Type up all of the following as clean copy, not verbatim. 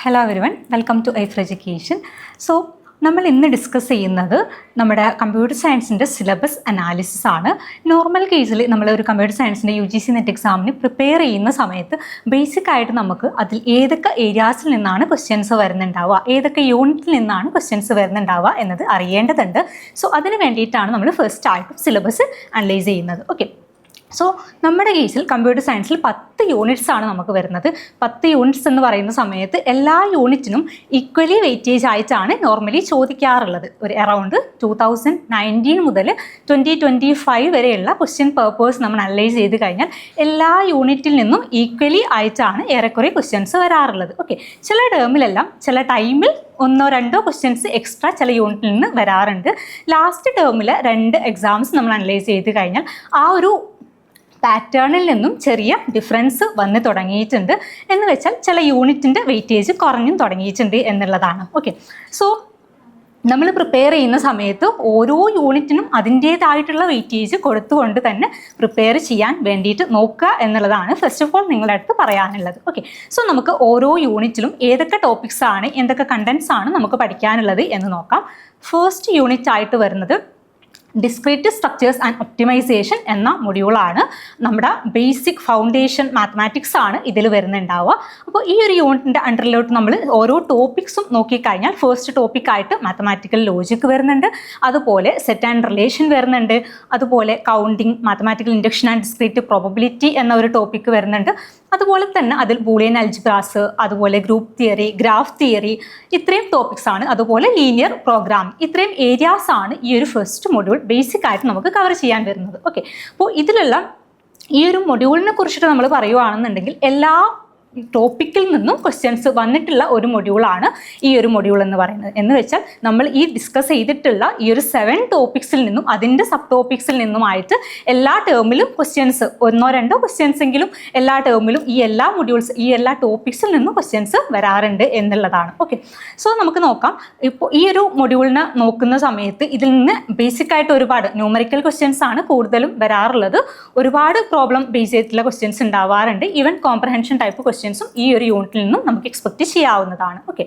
Hello everyone, welcome to ഐഫർ education. So നമ്മൾ ഇന്ന് ഡിസ്കസ് ചെയ്യുന്നത് നമ്മുടെ കമ്പ്യൂട്ടർ സയൻസിൻ്റെ സിലബസ് അനാലിസിസ് ആണ്. നോർമൽ കേസിൽ നമ്മൾ ഒരു കമ്പ്യൂട്ടർ സയൻസിൻ്റെ UGC നെറ്റ് എക്സാമിന് പ്രിപ്പയർ ചെയ്യുന്ന സമയത്ത് ബേസിക് ആയിട്ട് നമുക്ക് അതിൽ ഏതൊക്കെ ഏരിയാസിൽ നിന്നാണ് ക്വസ്റ്റ്യൻസ് വരുന്നുണ്ടാവുക, ഏതൊക്കെ യൂണിറ്റിൽ നിന്നാണ് ക്വസ്റ്റ്യൻസ് വരുന്നുണ്ടാവുക എന്നത് അറിയേണ്ടതുണ്ട്. സോ അതിന് വേണ്ടിയിട്ടാണ് നമ്മൾ ഫസ്റ്റ് ആയിട്ട് സിലബസ് അനലൈസ് ചെയ്യുന്നത്. ഓക്കെ, സോ നമ്മുടെ കേസിൽ കമ്പ്യൂട്ടർ സയൻസിൽ 10 യൂണിറ്റ്സ് ആണ് നമുക്ക് വരുന്നത്. 10 യൂണിറ്റ്സ് എന്ന് പറയുന്ന സമയത്ത് എല്ലാ യൂണിറ്റിനും ഈക്വലി വെയിറ്റേജ് ആയിട്ടാണ് നോർമലി ചോദിക്കാറുള്ളത്. ഒരു അറൗണ്ട് 2019 മുതൽ 2025 വരെയുള്ള ക്വസ്റ്റ്യൻ പേപ്പേഴ്സ് നമ്മൾ അനലൈസ് ചെയ്ത് കഴിഞ്ഞാൽ എല്ലാ യൂണിറ്റിൽ നിന്നും ഈക്വലി ആയിട്ടാണ് ഏറെക്കുറെ ക്വസ്റ്റ്യൻസ് വരാറുള്ളത്. ഓക്കെ, ചില ടേമിലെല്ലാം ചില ടൈമിൽ 1-2 ക്വസ്റ്റ്യൻസ് എക്സ്ട്രാ ചില യൂണിറ്റിൽ നിന്ന് വരാറുണ്ട്. ലാസ്റ്റ് ടേമിൽ 2 എക്സാംസ് നമ്മൾ അനലൈസ് ചെയ്ത് കഴിഞ്ഞാൽ ആ ഒരു പാറ്റേണിൽ നിന്നും ചെറിയ ഡിഫറൻസ് വന്ന് തുടങ്ങിയിട്ടുണ്ട്. എന്ന് വെച്ചാൽ ചില യൂണിറ്റിൻ്റെ വെയിറ്റേജ് കുറഞ്ഞും തുടങ്ങിയിട്ടുണ്ട് എന്നുള്ളതാണ്. ഓക്കെ, സോ നമ്മൾ പ്രിപ്പയർ ചെയ്യുന്ന സമയത്ത് ഓരോ യൂണിറ്റിനും അതിൻ്റേതായിട്ടുള്ള വെയിറ്റേജ് കൊടുത്തുകൊണ്ട് തന്നെ പ്രിപ്പയർ ചെയ്യാൻ വേണ്ടിയിട്ട് നോക്കുക എന്നുള്ളതാണ് ഫസ്റ്റ് ഓഫ് ഓൾ നിങ്ങളുടെ അടുത്ത് പറയാനുള്ളത്. ഓക്കെ, സോ നമുക്ക് ഓരോ യൂണിറ്റിലും ഏതൊക്കെ ടോപ്പിക്സ് ആണ്, എന്തൊക്കെ കണ്ടൻസ് ആണ് നമുക്ക് പഠിക്കാനുള്ളത് എന്ന് നോക്കാം. ഫസ്റ്റ് യൂണിറ്റ് ആയിട്ട് വരുന്നത് ഡിസ്ക്രീറ്റ് സ്ട്രക്ചേഴ്സ് ആൻഡ് ഒപ്റ്റിമൈസേഷൻ എന്ന മൊഡ്യൂളാണ്. നമ്മുടെ ബേസിക് ഫൗണ്ടേഷൻ മാത്തമാറ്റിക്സ് ആണ് ഇതിൽ വരുന്നുണ്ടാവുക. അപ്പോൾ ഈ ഒരു യൂണിറ്റിൻ്റെ അണ്ടറിലോട്ട് നമ്മൾ ഓരോ ടോപ്പിക്സും നോക്കിക്കഴിഞ്ഞാൽ ഫസ്റ്റ് ടോപ്പിക്കായിട്ട് മാത്തമാറ്റിക്കൽ ലോജിക് വരുന്നുണ്ട്, അതുപോലെ സെറ്റ് ആൻഡ് റിലേഷൻ വരുന്നുണ്ട്, അതുപോലെ counting, mathematical induction and discrete probability എന്ന ഒരു ടോപ്പിക്ക് വരുന്നുണ്ട്. അതുപോലെ തന്നെ അതിൽ ബൂളിയൻ അൽജിബ്രാസ്, അതുപോലെ ഗ്രൂപ്പ് തിയറി, ഗ്രാഫ് തിയറി, ഇത്രയും ടോപ്പിക്സ് ആണ്. അതുപോലെ ലീനിയർ പ്രോഗ്രാമിംഗ്, ഇത്രയും ഏരിയാസ് ആണ് ഈ ഒരു ഫസ്റ്റ് മൊഡ്യൂൾ ബേസിക് ആയിട്ട് നമുക്ക് കവർ ചെയ്യാൻ വരുന്നത്. ഓക്കെ, അപ്പോൾ ഇതിലുള്ള ഈ ഒരു മൊഡ്യൂളിനെ കുറിച്ചിട്ട് നമ്മൾ പറയുകയാണെന്നുണ്ടെങ്കിൽ എല്ലാ ടോപ്പിക്കിൽ നിന്നും ക്വസ്റ്റ്യൻസ് വന്നിട്ടുള്ള ഒരു മൊഡ്യൂളാണ് ഈ ഒരു മൊഡ്യൂൾ എന്ന് പറയുന്നത്. എന്ന് വെച്ചാൽ നമ്മൾ ഈ ഡിസ്കസ് ചെയ്തിട്ടുള്ള ഈ ഒരു 7 ടോപ്പിക്സിൽ നിന്നും അതിൻ്റെ സബ് ടോപ്പിക്സിൽ നിന്നുമായിട്ട് എല്ലാ ടേമിലും ക്വസ്റ്റ്യൻസ് 1-2 ക്വസ്റ്റ്യൻസ് എങ്കിലും എല്ലാ ടേമിലും ഈ എല്ലാ മൊഡ്യൂൾസ് ഈ എല്ലാ ടോപ്പിക്സിൽ നിന്നും ക്വസ്റ്റ്യൻസ് വരാറുണ്ട് എന്നുള്ളതാണ്. ഓക്കെ, സോ നമുക്ക് നോക്കാം. ഇപ്പോൾ ഈ ഒരു മൊഡ്യൂളിനെ നോക്കുന്ന സമയത്ത് ഇതിൽ നിന്ന് ബേസിക് ആയിട്ട് ഒരുപാട് ന്യൂമറിക്കൽ ക്വസ്റ്റ്യൻസ് ആണ് കൂടുതലും വരാറുള്ളത്. ഒരുപാട് പ്രോബ്ലം ബേസ് ചെയ്തിട്ടുള്ള ക്വസ്റ്റ്യൻസ് ഉണ്ടാവാറുണ്ട്. ഈവൻ കോംപ്രഹെൻഷൻ ടൈപ്പ് ക്വസ്റ്റ്യൻസും ഈ ഒരു യൂണിറ്റിൽ നിന്നും നമുക്ക് എക്സ്പെക്ട് ചെയ്യാവുന്നതാണ്. ഓക്കെ,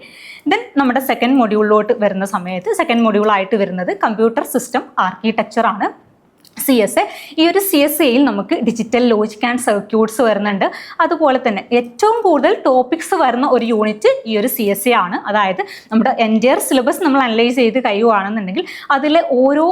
ദെൻ നമ്മുടെ സെക്കൻഡ് മൊഡ്യൂളിലോട്ട് വരുന്ന സമയത്ത് സെക്കൻഡ് മൊഡ്യൂളായിട്ട് വരുന്നത് കമ്പ്യൂട്ടർ സിസ്റ്റം ആർക്കിടെക്ചർ ആണ്, CSA. ഈ ഒരു CSAയിൽ നമുക്ക് ഡിജിറ്റൽ ലോജിക് ആൻഡ് സർക്യൂട്ട്സ് വരുന്നുണ്ട്. അതുപോലെ തന്നെ ഏറ്റവും കൂടുതൽ ടോപ്പിക്സ് വരുന്ന ഒരു യൂണിറ്റ് ഈ ഒരു CSA ആണ്. അതായത് നമ്മുടെ എൻറ്റയർ സിലബസ് നമ്മൾ അനലൈസ് ചെയ്ത് കഴിയുകയാണെന്നുണ്ടെങ്കിൽ അതിലെ ഓരോ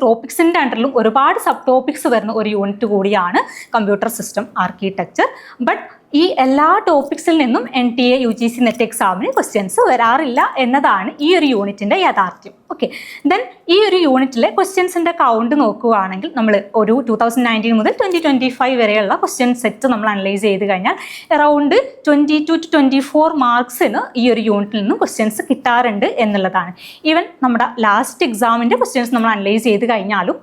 ടോപ്പിക്സിൻ്റെ അണ്ടറിലും ഒരുപാട് സബ് ടോപ്പിക്സ് വരുന്ന ഒരു യൂണിറ്റ് കൂടിയാണ് കമ്പ്യൂട്ടർ സിസ്റ്റം ആർക്കിടെക്ചർ. ബട്ട് ഈ എല്ലാ ടോപ്പിക്സിൽ നിന്നും NTA UGC നെറ്റ് എക്സാമിന് ക്വസ്റ്റ്യൻസ് വരാറില്ല എന്നതാണ് ഈ ഒരു യൂണിറ്റിൻ്റെ യാഥാർത്ഥ്യം. ഓക്കെ, ദെൻ ഈ ഒരു യൂണിറ്റിലെ ക്വസ്റ്റ്യൻസിൻ്റെ കൗണ്ട് നോക്കുകയാണെങ്കിൽ നമ്മൾ ഒരു 2019 മുതൽ 2025 വരെയുള്ള ക്വസ്റ്റ്യൻ സെറ്റ് നമ്മൾ അനലൈസ് ചെയ്ത് കഴിഞ്ഞാൽ അറൗണ്ട് 22 to 24 മാർക്സിന് ഈ ഒരു യൂണിറ്റിൽ നിന്നും ക്വസ്റ്റ്യൻസ് കിട്ടാറുണ്ട് എന്നുള്ളതാണ്. ഈവൻ നമ്മുടെ ലാസ്റ്റ് എക്സാമിൻ്റെ ക്വസ്റ്റ്യൻസ് നമ്മൾ അനലൈസ് ചെയ്ത് കഴിഞ്ഞാലും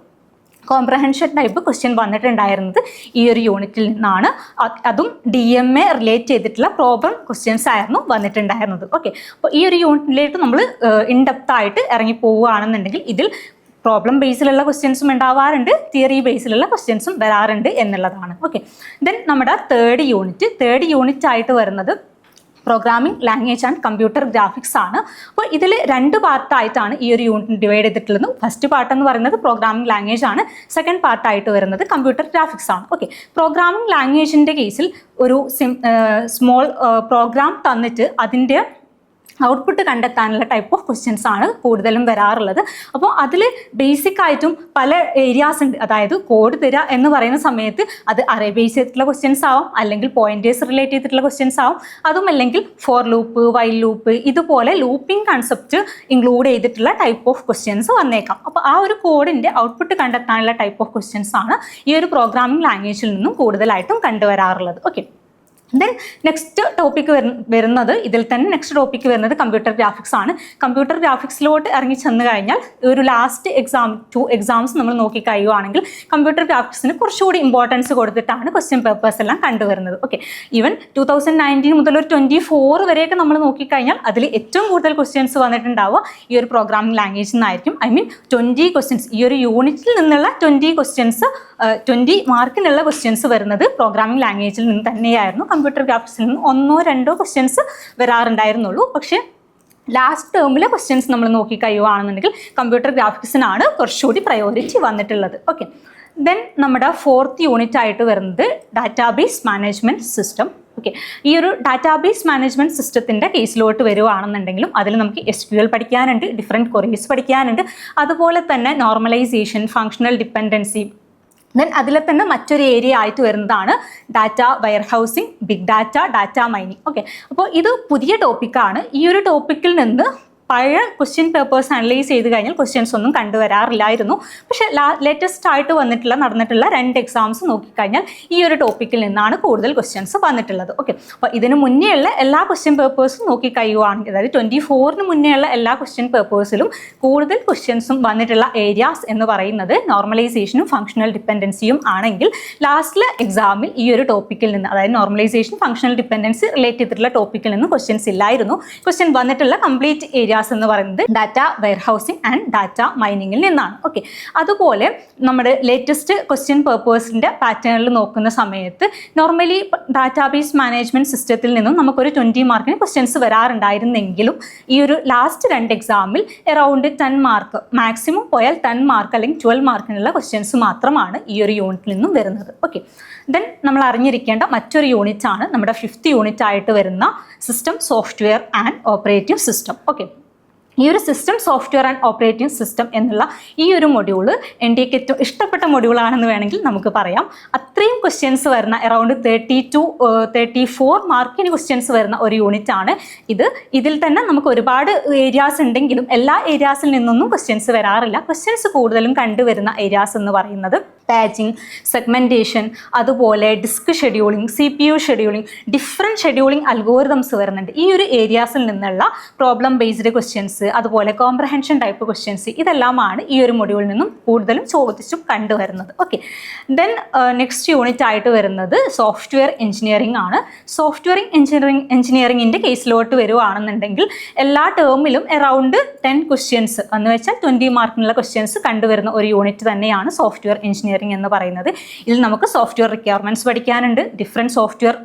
കോംപ്രഹെൻഷൻ ടൈപ്പ് ക്വസ്റ്റ്യൻ വന്നിട്ടുണ്ടായിരുന്നത് ഈ ഒരു യൂണിറ്റിൽ നിന്നാണ്. അതും DMA റിലേറ്റ് ചെയ്തിട്ടുള്ള പ്രോബ്ലം ക്വസ്റ്റ്യൻസ് ആയിരുന്നു വന്നിട്ടുണ്ടായിരുന്നത്. ഓക്കെ, അപ്പോൾ ഈ ഒരു യൂണിറ്റിലേക്ക് നമ്മൾ ഇൻഡെപ്ത് ആയിട്ട് ഇറങ്ങി പോവുകയാണെന്നുണ്ടെങ്കിൽ ഇതിൽ പ്രോബ്ലം ബേസിലുള്ള ക്വസ്റ്റ്യൻസും ഉണ്ടാവാറുണ്ട്, തിയറി ബേസിലുള്ള ക്വസ്റ്റ്യൻസും വരാറുണ്ട് എന്നുള്ളതാണ്. ഓക്കെ, ദെൻ നമ്മുടെ തേർഡ് യൂണിറ്റ് ആയിട്ട് വരുന്നത് programming language and computer graphics ആണ്. അപ്പോൾ ഇതിൽ 2 പാർട്ടായിട്ടാണ് ഈ ഒരു യൂണിറ്റ് ഡിവൈഡ് ചെയ്തിട്ടുള്ളത്. ഫസ്റ്റ് പാർട്ട് എന്ന് പറയുന്നത് പ്രോഗ്രാമിംഗ് ലാംഗ്വേജ് ആണ്, സെക്കൻഡ് പാർട്ടായിട്ട് വരുന്നത് കമ്പ്യൂട്ടർ ഗ്രാഫിക്സ് ആണ്. ഓക്കെ, പ്രോഗ്രാമിംഗ് ലാംഗ്വേജിൻ്റെ കേസിൽ ഒരു സ്മോൾ പ്രോഗ്രാം തന്നിട്ട് അതിൻ്റെ ഔട്ട്പുട്ട് കണ്ടെത്താനുള്ള ടൈപ്പ് ഓഫ് ക്വസ്റ്റ്യൻസ് ആണ് കൂടുതലും വരാറുള്ളത്. അപ്പോൾ അതിൽ ബേസിക് ആയിട്ടും പല ഏരിയാസ് ഉണ്ട്. അതായത് കോഡ് തരിക എന്ന് പറയുന്ന സമയത്ത് അത് അറേ ബേസ് ചെയ്തിട്ടുള്ള ക്വസ്റ്റ്യൻസ് ആവും, അല്ലെങ്കിൽ പോയിന്റേഴ്സ് റിലേറ്റ് ചെയ്തിട്ടുള്ള ക്വസ്റ്റ്യൻസ് ആവും, അതും അല്ലെങ്കിൽ ഫോർ ലൂപ്പ്, വൈൽ ലൂപ്പ്, ഇതുപോലെ ലൂപ്പിംഗ് കൺസെപ്റ്റ് ഇൻക്ലൂഡ് ചെയ്തിട്ടുള്ള ടൈപ്പ് ഓഫ് ക്വസ്റ്റ്യൻസ് വന്നേക്കാം. അപ്പോൾ ആ ഒരു കോഡിൻ്റെ ഔട്ട്പുട്ട് കണ്ടെത്താനുള്ള ടൈപ്പ് ഓഫ് ക്വസ്റ്റ്യൻസ് ആണ് ഈ ഒരു പ്രോഗ്രാമിംഗ് ലാംഗ്വേജിൽ നിന്നും കൂടുതലായിട്ടും കണ്ടുവരാറുള്ളത്. ഓക്കെ, ദെൻ നെക്സ്റ്റ് ടോപ്പിക്ക് വരുന്നത് ഇതിൽ തന്നെ നെക്സ്റ്റ് ടോപ്പിക്ക് വരുന്നത് കമ്പ്യൂട്ടർ ഗ്രാഫിക്സ് ആണ്. കമ്പ്യൂട്ടർ ഗ്രാഫിക്സിലോട്ട് ഇറങ്ങി ചെന്ന് കഴിഞ്ഞാൽ ഒരു ലാസ്റ്റ് 2 എക്സാംസ് നമ്മൾ നോക്കി കഴിയുവാണെങ്കിൽ കമ്പ്യൂട്ടർ ഗ്രാഫിക്സിന് കുറച്ചുകൂടി ഇമ്പോർട്ടൻസ് കൊടുത്തിട്ടാണ് ക്വസ്റ്റ്യൻ പേപ്പേഴ്സ് എല്ലാം കണ്ടുവരുന്നത്. ഓക്കെ, ഈവൻ 2019 മുതൽ ഒരു 24 വരെയൊക്കെ നമ്മൾ നോക്കിക്കഴിഞ്ഞാൽ അതിൽ ഏറ്റവും കൂടുതൽ ക്വസ്റ്റ്യൻസ് വന്നിട്ടുണ്ടാവുക ഈ ഒരു പ്രോഗ്രാമിംഗ് ലാംഗ്വേജിൽ നിന്നായിരിക്കും. 20 ക്വസ്റ്റ്യൻസ് ഈ ഒരു യൂണിറ്റിൽ നിന്നുള്ള 20 ക്വസ്റ്റ്യൻസ് 20 മാർക്കിനുള്ള ക്വസ്റ്റ്യൻസ് വരുന്നത് പ്രോഗ്രാമിംഗ് ലാംഗ്വേജിൽ നിന്ന് തന്നെയായിരുന്നു കമ്പ്യൂട്ടർ ഗ്രാഫിക്സിൽ നിന്ന് 1-2 ക്വസ്റ്റ്യൻസ് വരാറുണ്ടായിരുന്നുള്ളൂ. പക്ഷേ ലാസ്റ്റ് ടേമിലെ ക്വസ്റ്റ്യൻസ് നമ്മൾ നോക്കി കഴിയുകയാണെന്നുണ്ടെങ്കിൽ കമ്പ്യൂട്ടർ ഗ്രാഫിക്സിനാണ് കുറച്ചുകൂടി പ്രയോറിറ്റി വന്നിട്ടുള്ളത്. ഓക്കെ, ദെൻ നമ്മുടെ 4th യൂണിറ്റ് ആയിട്ട് വരുന്നത് ഡാറ്റാബേസ് മാനേജ്മെൻറ്റ് സിസ്റ്റം. ഓക്കെ, ഈ ഒരു ഡാറ്റാബേസ് മാനേജ്മെൻറ്റ് സിസ്റ്റത്തിൻ്റെ കേസിലോട്ട് വരുവാണെന്നുണ്ടെങ്കിലും അതിൽ നമുക്ക് SQL പഠിക്കാനുണ്ട്, ഡിഫറെൻറ്റ് ക്വറീസ് പഠിക്കാനുണ്ട്, അതുപോലെ തന്നെ നോർമലൈസേഷൻ, ഫങ്ഷണൽ ഡിപ്പെൻഡൻസി. ദെൻ അതിൽ തന്നെ മറ്റൊരു ഏരിയ ആയിട്ട് വരുന്നതാണ് data warehousing, big data, data mining. Okay, അപ്പോൾ ഇത് പുതിയ ടോപ്പിക്കാണ്. ഈ ഒരു ടോപ്പിക്കിൽ നിന്ന് പഴയ ക്വസ്റ്റ്യൻ പേപ്പേഴ്സ് അനലൈസ് ചെയ്ത് കഴിഞ്ഞാൽ ക്വസ്റ്റ്യൻസ് ഒന്നും കണ്ടുവരാറില്ലായിരുന്നു. പക്ഷേ ലേറ്റസ്റ്റ് ആയിട്ട് നടന്നിട്ടുള്ള 2 എക്സാംസ് നോക്കിക്കഴിഞ്ഞാൽ ഈ ഒരു ടോപ്പിക്കിൽ നിന്നാണ് കൂടുതൽ ക്വസ്റ്റ്യൻസ് വന്നിട്ടുള്ളത്. ഓക്കെ, അപ്പോൾ ഇതിന് മുന്നേ ഉള്ള എല്ലാ ക്വസ്റ്റ്യൻ പേപ്പേഴ്സും നോക്കിക്കഴിയുവാണെങ്കിൽ, അതായത് 24-ന് മുന്നേ ഉള്ള എല്ലാ ക്വസ്റ്റ്യൻ പേപ്പേഴ്സിലും കൂടുതൽ ക്വസ്റ്റ്യൻസും വന്നിട്ടുള്ള ഏരിയാസ് എന്ന് പറയുന്നത് നോർമലൈസേഷനും ഫങ്ഷണൽ ഡിപ്പെൻഡൻസിയും ആണെങ്കിൽ ലാസ്റ്റിലെ എക്സാമിൽ ഈ ഒരു ടോപ്പിക്കിൽ നിന്ന്, അതായത് നോർമലൈസേഷൻ, ഫങ്ഷണൽ ഡിപ്പെൻഡൻസി റിലേറ്റ് ചെയ്തിട്ടുള്ള ടോപ്പിക്കിൽ നിന്ന് ക്വസ്റ്റ്യൻസ് ഇല്ലായിരുന്നു. ക്വസ്റ്റ്യൻ വന്നിട്ടുള്ള കംപ്ലീറ്റ് ഏരിയ എന്ന് പറയുന്നത് ഡാറ്റ വെയർഹൗസിംഗ് ആൻഡ് ഡാറ്റ മൈനിങ്ങിൽ നിന്നാണ്. ഓക്കെ, അതുപോലെ നമ്മുടെ ലേറ്റസ്റ്റ് ക്വസ്റ്റ്യൻ പേപ്പേഴ്സിന്റെ പാറ്റേണിൽ നോക്കുന്ന സമയത്ത് നോർമലി ഡാറ്റാബേസ് മാനേജ്മെന്റ് സിസ്റ്റത്തിൽ നിന്നും നമുക്കൊരു 20 മാർക്കിന് ക്വസ്റ്റ്യൻസ് വരാറുണ്ടായിരുന്നെങ്കിലും ഈ ഒരു ലാസ്റ്റ് 2 എക്സാമിൽ അറൗണ്ട് 10 മാർക്ക്, മാക്സിമം പോയാൽ 10 മാർക്ക് അല്ലെങ്കിൽ 12 മാർക്കിനുള്ള ക്വസ്റ്റ്യൻസ് മാത്രമാണ് ഈ ഒരു യൂണിറ്റിൽ നിന്നും വരുന്നത്. ഓക്കെ, ദെൻ നമ്മൾ അറിഞ്ഞിരിക്കേണ്ട മറ്റൊരു യൂണിറ്റ് ആണ് നമ്മുടെ 5th യൂണിറ്റ് ആയിട്ട് വരുന്ന system, software and operating system. Okay, ഈ ഒരു system, software and operating system എന്നുള്ള ഈ ഒരു മൊഡ്യൂള് എൻ്റെ ഏറ്റവും ഇഷ്ടപ്പെട്ട മൊഡ്യൂളാണെന്ന് വേണമെങ്കിൽ നമുക്ക് പറയാം. അത്രയും ക്വസ്റ്റ്യൻസ് വരുന്ന അറൗണ്ട് 30 to 34 മാർക്കിന് ക്വസ്റ്റ്യൻസ് വരുന്ന ഒരു യൂണിറ്റ് ആണ് ഇത്. ഇതിൽ തന്നെ നമുക്ക് ഒരുപാട് ഏരിയാസ് ഉണ്ടെങ്കിലും എല്ലാ ഏരിയാസിൽ നിന്നൊന്നും ക്വസ്റ്റ്യൻസ് വരാറില്ല. ക്വസ്റ്റ്യൻസ് കൂടുതലും കണ്ടുവരുന്ന ഏരിയാസ് എന്ന് പറയുന്നത് പാച്ചിങ്, സെഗ്മെൻറ്റേഷൻ, അതുപോലെ disk scheduling, CPU scheduling, different scheduling algorithms വരുന്നുണ്ട്. ഈ ഒരു ഏരിയാസിൽ നിന്നുള്ള പ്രോബ്ലം ബേസ്ഡ് ക്വസ്റ്റ്യൻസ്, അതുപോലെ കോംപ്രഹെൻഷൻ ടൈപ്പ് ക്വസ്റ്റ്യൻസ്, ഇതെല്ലാമാണ് ഈ ഒരു മൊഡ്യൂളിൽ നിന്നും കൂടുതലും ചോദിച്ചും കണ്ടുവരുന്നത്. ഓക്കെ, ദെൻ നെക്സ്റ്റ് യൂണിറ്റ് ആയിട്ട് വരുന്നത് സോഫ്റ്റ്വെയർ എഞ്ചിനീയറിംഗ് ആണ്. സോഫ്റ്റ്വെയർ എഞ്ചിനീയറിംഗിൻ്റെ കേസിലോട്ട് വരുവാണെന്നുണ്ടെങ്കിൽ എല്ലാ ടേമിലും അറൗണ്ട് 10 ക്വസ്റ്റ്യൻസ് എന്ന് വെച്ചാൽ 20 മാർക്കിനുള്ള ക്വസ്റ്റ്യൻസ് കണ്ടുവരുന്ന ഒരു യൂണിറ്റ് തന്നെയാണ് സോഫ്റ്റ്വെയർ എഞ്ചിനീയറിംഗ് എന്ന് പറയുന്നത്. ഇതിൽ നമുക്ക് സോഫ്റ്റ്വെയർ റിക്വയർമെന്റ്സ് പഠിക്കാനുണ്ട്, ഡിഫറെൻറ്റ് സോഫ്റ്റ്വെയർ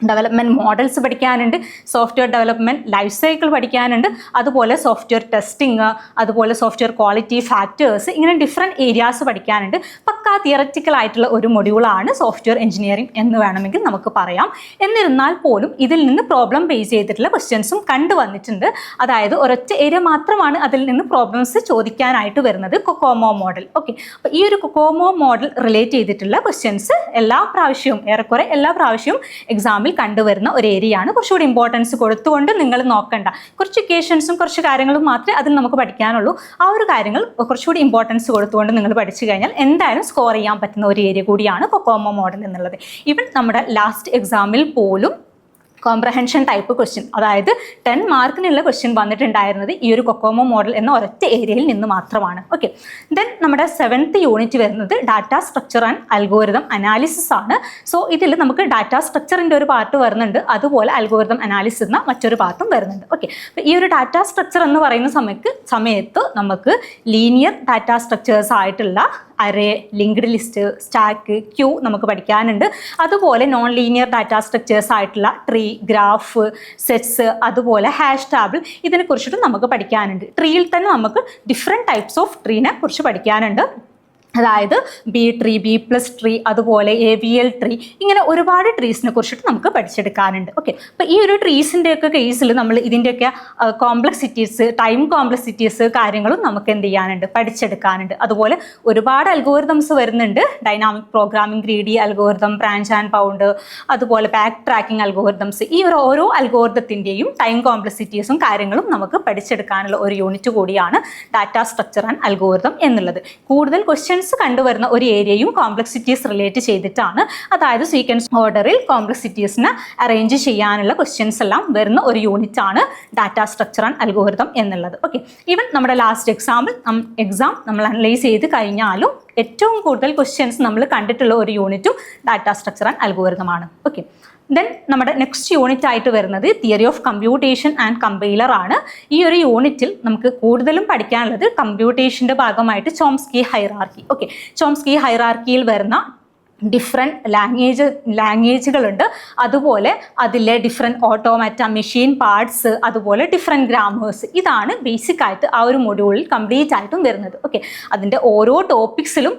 ഡെവലപ്മെൻറ്റ് മോഡൽസ് പഠിക്കാനുണ്ട്, സോഫ്റ്റ്വെയർ ഡെവലപ്മെൻറ്റ് ലൈഫ് സൈക്കിൾ പഠിക്കാനുണ്ട്, അതുപോലെ സോഫ്റ്റ്വെയർ ടെസ്റ്റിംഗ്, അതുപോലെ സോഫ്റ്റ്വെയർ ക്വാളിറ്റി ഫാക്ടേഴ്സ്, ഇങ്ങനെ ഡിഫറെൻറ്റ് ഏരിയാസ് പഠിക്കാനുണ്ട്. പക്കാ തിയററ്റിക്കൽ ആയിട്ടുള്ള ഒരു മൊഡ്യൂളാണ് സോഫ്റ്റ്വെയർ എഞ്ചിനീയറിംഗ് എന്ന് വേണമെങ്കിൽ നമുക്ക് പറയാം. എന്നിരുന്നാൽ പോലും ഇതിൽ നിന്ന് പ്രോബ്ലം ബേസ് ചെയ്തിട്ടുള്ള ക്വസ്റ്റ്യൻസും കണ്ടുവന്നിട്ടുണ്ട്. അതായത് ഒരൊറ്റ ഏരിയ മാത്രമാണ് അതിൽ നിന്ന് പ്രോബ്ലംസ് ചോദിക്കാനായിട്ട് വരുന്നത്, കൊക്കോമോ മോഡൽ. ഓക്കെ, അപ്പോൾ ഈ ഒരു കൊക്കോമോ മോഡൽ റിലേറ്റ് ചെയ്തിട്ടുള്ള ക്വസ്റ്റ്യൻസ് ഏറെക്കുറെ എല്ലാ പ്രാവശ്യവും എക്സാമിൽ കണ്ടുവരുന്ന ഒരു ഏരിയയാണ്. കുറച്ചുകൂടി ഇമ്പോർട്ടൻസ് കൊടുത്തുകൊണ്ട് നിങ്ങൾ നോക്കണ്ട, കുറച്ച് ഇക്വേഷൻസും കുറച്ച് കാര്യങ്ങളും മാത്രമേ അതിൽ നമുക്ക് പഠിക്കാനുള്ളൂ. ആ ഒരു കാര്യങ്ങൾ കുറച്ചുകൂടി ഇമ്പോർട്ടൻസ് കൊടുത്തുകൊണ്ട് നിങ്ങൾ പഠിച്ചു കഴിഞ്ഞാൽ എന്തായാലും സ്കോർ ചെയ്യാൻ പറ്റുന്ന ഒരു ഏരിയ കൂടിയാണ് കൊക്കോമോ മോഡൽ എന്നുള്ളത്. ഈവൻ നമ്മുടെ ലാസ്റ്റ് എക്സാമിൽ പോലും കോംപ്രഹെൻഷൻ ടൈപ്പ് ക്വസ്റ്റ്യൻ, അതായത് 10 മാർക്കിനുള്ള ക്വസ്റ്റ്യൻ വന്നിട്ടുണ്ടായിരുന്നത് ഈ ഒരു കൊക്കോമോ മോഡൽ എന്ന ഒരൊറ്റ ഏരിയയിൽ നിന്ന് മാത്രമാണ്. ഓക്കെ, ദെൻ നമ്മുടെ 7th യൂണിറ്റ് വരുന്നത് data structure and algorithm analysis ആണ്. സോ ഇതിൽ നമുക്ക് ഡാറ്റ സ്ട്രക്ചറിൻ്റെ ഒരു പാർട്ട് വരുന്നുണ്ട്, അതുപോലെ അൽഗോരിതം അനാലിസിസ് എന്ന മറ്റൊരു പാർട്ടും വരുന്നുണ്ട്. ഓക്കെ, അപ്പോൾ ഈ ഒരു ഡാറ്റ സ്ട്രക്ചർ എന്ന് പറയുന്ന സമയത്ത് നമുക്ക് ലീനിയർ ഡാറ്റ സ്ട്രക്ചേഴ്സ് ആയിട്ടുള്ള array, linked list, stack, queue നമുക്ക് പഠിക്കാനുണ്ട്. അതുപോലെ നോൺ ലീനിയർ ഡാറ്റ സ്ട്രക്ചേഴ്സ് ആയിട്ടുള്ള ട്രീ, ഗ്രാഫ്, സെറ്റ്സ്, അതുപോലെ ഹാഷ് ടാബിൾ, ഇതിനെക്കുറിച്ചിട്ടും നമുക്ക് പഠിക്കാനുണ്ട്. ട്രീയിൽ തന്നെ നമുക്ക് ഡിഫറെൻറ്റ് ടൈപ്സ് ഓഫ് ട്രീനെ കുറിച്ച് പഠിക്കാനുണ്ട്. അതായത് ബി ട്രീ, B+ ട്രീ, അതുപോലെ AVL ട്രീ, ഇങ്ങനെ ഒരുപാട് ട്രീസിനെ കുറിച്ചിട്ട് നമുക്ക് പഠിച്ചെടുക്കാനുണ്ട്. ഓക്കെ, അപ്പോൾ ഈ ഒരു ട്രീസിൻ്റെയൊക്കെ കേസിൽ നമ്മൾ ഇതിൻ്റെയൊക്കെ കോംപ്ലക്സിറ്റീസ്, ടൈം കോംപ്ലക്സിറ്റീസ് കാര്യങ്ങളും നമുക്ക് എന്ത് ചെയ്യാനുണ്ട്, പഠിച്ചെടുക്കാനുണ്ട്. അതുപോലെ ഒരുപാട് അൽഗോരിതംസ് വരുന്നുണ്ട്, dynamic programming, greedy algorithm, branch and bound, അതുപോലെ ബാക്ക് ട്രാക്കിംഗ് അൽഗോരിതംസ്. ഈ ഓരോ അൽഗോരിതത്തിൻ്റെയും ടൈം കോംപ്ലക്സിറ്റീസും കാര്യങ്ങളും നമുക്ക് പഠിച്ചെടുക്കാനുള്ള ഒരു യൂണിറ്റ് കൂടിയാണ് ഡാറ്റ സ്ട്രക്ചർ ആൻഡ് അൽഗോരിതം എന്നുള്ളത്. കൂടുതൽ ക്വസ്റ്റ്യൻസ് കണ്ടുവരുന്ന ഒരു ഏരിയയും കോംപ്ലക്സിറ്റീസ് റിലേറ്റ് ചെയ്തിട്ടാണ്. അതായത് സീക്വൻസ് ഓർഡറിൽ കോംപ്ലക്സിറ്റീസിനെ അറേഞ്ച് ചെയ്യാനുള്ള ക്വസ്റ്റ്യൻസ് എല്ലാം വരുന്ന ഒരു യൂണിറ്റ് ആണ് ഡാറ്റ സ്ട്രക്ചർ ആൻഡ് അൽഗോരിതം എന്നുള്ളത്. ഓക്കെ, ഈവൻ നമ്മുടെ ലാസ്റ്റ് എക്സാം നമ്മൾ അനലൈസ് ചെയ്ത് കഴിഞ്ഞാലും ഏറ്റവും കൂടുതൽ ക്വസ്റ്റ്യൻസ് നമ്മൾ കണ്ടിട്ടുള്ള ഒരു യൂണിറ്റും ഡാറ്റ സ്ട്രക്ചർ ആൻഡ് അൽഗോരിതമാണ്. ഓക്കെ, ദെൻ നമ്മുടെ നെക്സ്റ്റ് യൂണിറ്റ് ആയിട്ട് വരുന്നത് theory of computation and compiler ആണ്. ഈ ഒരു യൂണിറ്റിൽ നമുക്ക് കൂടുതലും പഠിക്കാനുള്ളത് കമ്പ്യൂട്ടേഷൻ്റെ ഭാഗമായിട്ട് ചോംസ്കി ഹൈറാർക്കി. ഓക്കെ, ചോംസ്കി ഹൈറാർക്കിയിൽ വരുന്ന ഡിഫറെൻറ്റ് ലാംഗ്വേജുകളുണ്ട്, അതുപോലെ അതിലെ ഡിഫറെൻറ്റ് ഓട്ടോമാറ്റ, മെഷീൻ പാർട്സ്, അതുപോലെ ഡിഫറെൻറ്റ് ഗ്രാമേഴ്സ്. ഇതാണ് ബേസിക് ആയിട്ട് ആ ഒരു മൊഡ്യൂളിൽ കംപ്ലീറ്റ് ആയിട്ടും വരുന്നത്. ഓക്കെ, അതിൻ്റെ ഓരോ ടോപ്പിക്സിലും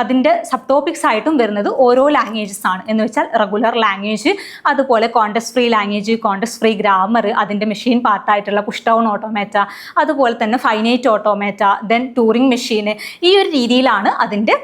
അതിൻ്റെ സബ് ടോപ്പിക്സ് ആയിട്ടും വരുന്നത് ഓരോ ലാംഗ്വേജസ് ആണ്. എന്ന് വെച്ചാൽ റെഗുലർ ലാംഗ്വേജ്, അതുപോലെ contest free language, contest free grammar, അതിൻ്റെ മെഷീൻ പാർട്ടായിട്ടുള്ള പുഷ് ഡൗൺ ഓട്ടോമാറ്റ, അതുപോലെ തന്നെ ഫൈനൈറ്റ് ഓട്ടോമാറ്റ, ദെൻ ടൂറിംഗ് മെഷീന്. ഈ ഒരു രീതിയിലാണ് അതിൻ്റെ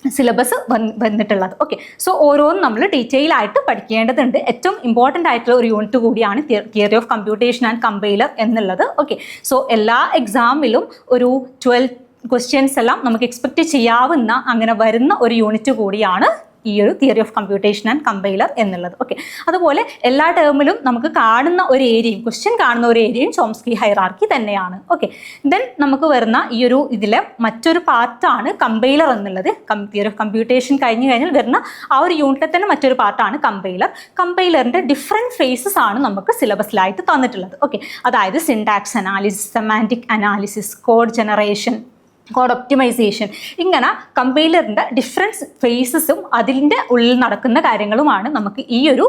സിലബസ് വന്നിട്ടുള്ളത്. ഓക്കെ, സോ ഓരോന്നും നമ്മൾ ഡീറ്റെയിൽ ആയിട്ട് പഠിക്കേണ്ടതുണ്ട്. ഏറ്റവും ഇമ്പോർട്ടൻ്റ് ആയിട്ടുള്ള ഒരു യൂണിറ്റ് കൂടിയാണ് theory of computation and compiler എന്നുള്ളത്. ഓക്കെ, സോ എല്ലാ എക്സാമിലും ഒരു 12 ക്വസ്റ്റ്യൻസ് എല്ലാം നമുക്ക് എക്സ്പെക്റ്റ് ചെയ്യാവുന്ന അങ്ങനെ വരുന്ന ഒരു യൂണിറ്റ് കൂടിയാണ് ഈ ഒരു theory of computation and compiler എന്നുള്ളത്. ഓക്കെ, അതുപോലെ എല്ലാ ടേമിലും നമുക്ക് കാണുന്ന ഒരു ഏരിയയും, ക്വസ്റ്റ്യൻ കാണുന്ന ഒരു ഏരിയയും ചോംസ്കി ഹൈറാർക്കി തന്നെയാണ്. ഓക്കെ, ദെൻ നമുക്ക് വരുന്ന ഈ ഒരു ഇതിലെ മറ്റൊരു പാർട്ടാണ് കമ്പൈലർ എന്നുള്ളത്. തിയറി ഓഫ് കമ്പ്യൂട്ടേഷൻ കഴിഞ്ഞ് കഴിഞ്ഞാൽ വരുന്ന ആ ഒരു യൂണിറ്റിൽ തന്നെ മറ്റൊരു പാർട്ടാണ് കമ്പൈലർ. കമ്പൈലറിൻ്റെ ഡിഫറെൻറ്റ് ഫേസസ് ആണ് നമുക്ക് സിലബസിലായിട്ട് തന്നിട്ടുള്ളത്. ഓക്കെ, അതായത് syntax analysis, semantic analysis, code generation, code optimisation, ഇങ്ങനെ കമ്പൈലറിൻ്റെ ഡിഫറൻസ് ഫേസസും അതിൻ്റെ ഉള്ളിൽ നടക്കുന്ന കാര്യങ്ങളുമാണ് നമുക്ക് ഈ ഒരു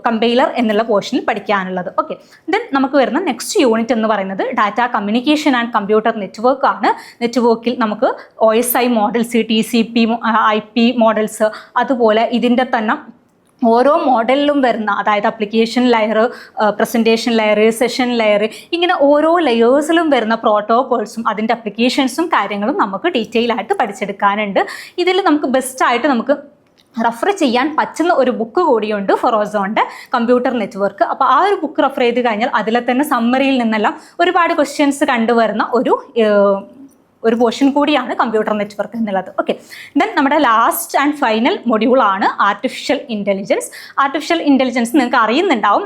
കമ്പൈലർ എന്നുള്ള പോർഷനിൽ പഠിക്കാനുള്ളത്. ഓക്കെ, ദെൻ നമുക്ക് വരുന്ന നെക്സ്റ്റ് യൂണിറ്റ് എന്ന് പറയുന്നത് data communication and computer network ആണ്. നെറ്റ്വർക്കിൽ നമുക്ക് OSI models, TCP, IP models, അതുപോലെ ഇതിൻ്റെ തന്നെ ഓരോ മോഡലിലും വരുന്ന, അതായത് application layer, presentation layer, session layer, ഇങ്ങനെ ഓരോ ലെയേഴ്സിലും വരുന്ന പ്രോട്ടോകോൾസും അതിൻ്റെ അപ്ലിക്കേഷൻസും കാര്യങ്ങളും നമുക്ക് ഡീറ്റെയിൽ ആയിട്ട് പഠിച്ചെടുക്കാനുണ്ട്. ഇതിൽ നമുക്ക് ബെസ്റ്റായിട്ട് നമുക്ക് റെഫർ ചെയ്യാൻ പറ്റുന്ന ഒരു ബുക്ക് കൂടിയുണ്ട്, ഫൊറോസോണിൻ്റെ കമ്പ്യൂട്ടർ നെറ്റ്വർക്ക്. അപ്പോൾ ആ ഒരു ബുക്ക് റെഫർ ചെയ്ത് കഴിഞ്ഞാൽ അതിലെ തന്നെ സമ്മറിയിൽ നിന്നെല്ലാം ഒരുപാട് ക്വസ്റ്റ്യൻസ് കണ്ടുവരുന്ന ഒരു പോർഷൻ കൂടിയാണ് കമ്പ്യൂട്ടർ നെറ്റ്വർക്ക് എന്നുള്ളത്. ഓക്കെ, ദെൻ നമ്മുടെ ലാസ്റ്റ് ആൻഡ് ഫൈനൽ മൊഡ്യൂളാണ് ആർട്ടിഫിഷ്യൽ ഇൻ്റലിജൻസ്. ആർട്ടിഫിഷ്യൽ ഇൻ്റലിജൻസ് നിങ്ങൾക്ക് അറിയുന്നുണ്ടാവും,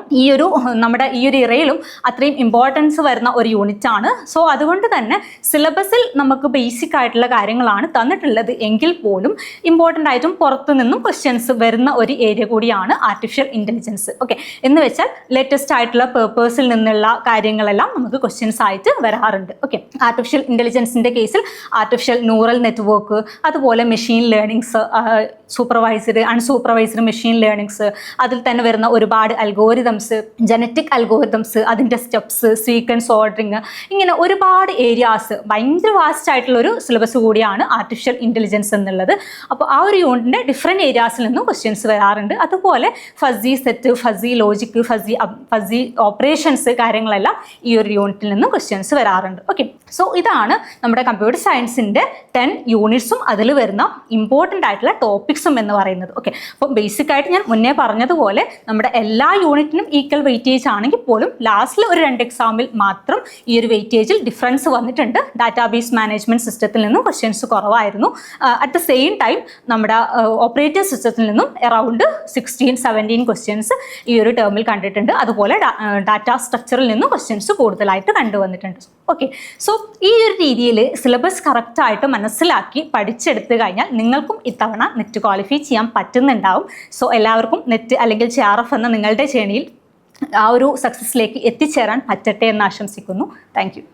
നമ്മുടെ ഈ ഒരു ഇറയിലും അത്രയും ഇമ്പോർട്ടൻസ് വരുന്ന ഒരു യൂണിറ്റ് ആണ്. സോ അതുകൊണ്ട് തന്നെ സിലബസിൽ നമുക്ക് ബേസിക് ആയിട്ടുള്ള കാര്യങ്ങളാണ് തന്നിട്ടുള്ളത് എങ്കിൽ പോലും ഇമ്പോർട്ടൻ്റ് ആയിട്ടും പുറത്തു നിന്നും ക്വസ്റ്റ്യൻസ് വരുന്ന ഒരു ഏരിയ കൂടിയാണ് ആർട്ടിഫിഷ്യൽ ഇൻ്റലിജൻസ്. ഓക്കെ, എന്ന് വെച്ചാൽ ലേറ്റസ്റ്റ് ആയിട്ടുള്ള പേപ്പേഴ്സിൽ നിന്നുള്ള കാര്യങ്ങളെല്ലാം നമുക്ക് ക്വസ്റ്റ്യൻസ് ആയിട്ട് വരാറുണ്ട്. ഓക്കെ, ആർട്ടിഫിഷ്യൽ ഇൻ്റലിജൻസിൻ്റെ ആർട്ടിഫിഷ്യൽ ന്യൂറൽ നെറ്റ്വർക്ക്, അതുപോലെ machine learnings, supervised unsupervised machine learnings, അതിൽ തന്നെ വരുന്ന ഒരുപാട് അൽഗോരിതംസ്, ജനറ്റിക് അൽഗോരിതംസ്, അതിൻ്റെ സ്റ്റെപ്സ്, സീക്വൻസ് ഓർഡറിങ്, ഇങ്ങനെ ഒരുപാട് ഏരിയാസ്, ഭയങ്കര വാസ്റ്റ് ആയിട്ടുള്ളൊരു സിലബസ് കൂടിയാണ് ആർട്ടിഫിഷ്യൽ ഇൻ്റലിജൻസ് എന്നുള്ളത്. അപ്പോൾ ആ ഒരു യൂണിറ്റിൻ്റെ ഡിഫറെൻറ്റ് ഏരിയാസിൽ നിന്നും ക്വസ്റ്റ്യൻസ് വരാറുണ്ട്. അതുപോലെ fuzzy set, fuzzy logic, fuzzy operations കാര്യങ്ങളെല്ലാം ഈ ഒരു യൂണിറ്റിൽ നിന്നും ക്വസ്റ്റ്യൻസ് വരാറുണ്ട്. ഓക്കെ, സോ ഇതാണ് നമ്മുടെ കമ്പ്യൂട്ടർ സയൻസിൻ്റെ 10 യൂണിറ്റ്സും അതിൽ വരുന്ന ഇമ്പോർട്ടൻ്റ് ആയിട്ടുള്ള ടോപ്പിക്സും എന്ന് പറയുന്നത്. ഓക്കെ, അപ്പോൾ ബേസിക് ആയിട്ട് ഞാൻ മുന്നേ പറഞ്ഞതുപോലെ നമ്മുടെ എല്ലാ യൂണിറ്റിനും ഈക്വൽ വെയിറ്റേജ് ആണെങ്കിൽ പോലും ലാസ്റ്റിൽ ഒരു 2 എക്സാമിൽ മാത്രം ഈ ഒരു വെയിറ്റേജിൽ ഡിഫറൻസ് വന്നിട്ടുണ്ട്. ഡാറ്റാബേസ് മാനേജ്മെൻറ്റ് സിസ്റ്റത്തിൽ നിന്നും ക്വസ്റ്റ്യൻസ് കുറവായിരുന്നു. അറ്റ് ദ സെയിം ടൈം നമ്മുടെ ഓപ്പറേറ്റിംഗ് സിസ്റ്റത്തിൽ നിന്നും അറൗണ്ട് 16-17 ക്വസ്റ്റ്യൻസ് ഈ ഒരു ടേമിൽ കണ്ടിട്ടുണ്ട്. അതുപോലെ ഡാറ്റ സ്ട്രക്ചറിൽ നിന്നും ക്വസ്റ്റ്യൻസ് കൂടുതലായിട്ട് കണ്ടുവന്നിട്ടുണ്ട്. ഓക്കെ, സോ ഈ ഒരു രീതിയിൽ സിലബസ് കറക്റ്റായിട്ട് മനസ്സിലാക്കി പഠിച്ചെടുത്ത് കഴിഞ്ഞാൽ നിങ്ങൾക്കും ഇത്തവണ നെറ്റ് ക്വാളിഫൈ ചെയ്യാൻ പറ്റുന്നുണ്ടാവും. സോ എല്ലാവർക്കും നെറ്റ് അല്ലെങ്കിൽ JRF എന്ന നിങ്ങളുടെ ജേണിയിൽ ആ ഒരു സക്സസ്സിലേക്ക് എത്തിച്ചേരാൻ പറ്റട്ടെ എന്ന് ആശംസിക്കുന്നു. Thank you.